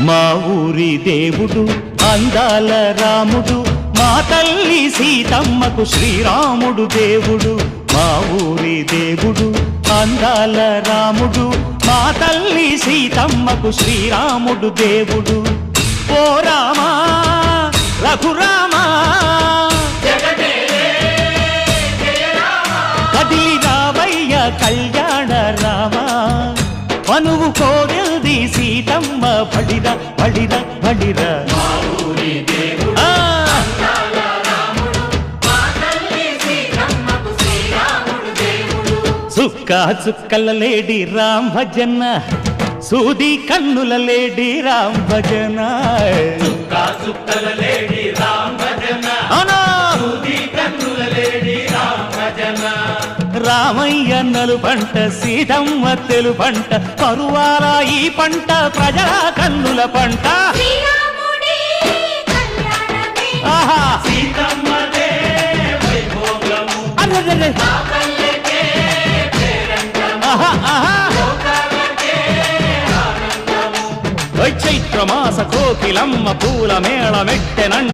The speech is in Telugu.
మా ఊరి దేవుడు అందాల రాముడు, మా తల్లి సీతమ్మకు శ్రీరాముడు దేవుడు. మా ఊరి దేవుడు అందాల రాముడు, మా తల్లి సీతమ్మకు శ్రీరాముడు దేవుడు. ఓ రామా రఘురామా కదిలి రావయ్య కళ్యాణ రామా, మనువు కోరెల్ది సీతమ్మ బడిరా బడిరా బడిరా. చుక్క చుక్కల లేడి రామ్ భజన, సూది కన్నుల లేడి రామ్ భజన. చుక్కల లేడి రామ్ భజన, సూది కన్నుల లేడి రామ్ భజన. రామయ్య నలు పంట సీతమ్మ తెలు పంట, పరువాల ఈ పంట ప్రజల కన్నుల పంట. ఆహా సీతమ్మదే వైభోగము, అరెరెరె. పల్లెకే పేరంటము, ఆహా ఆహా లోకాలకే ఆనందము. చైత్రమాస కోకిలమ్మ పూల మేళ మెట్టెనంట.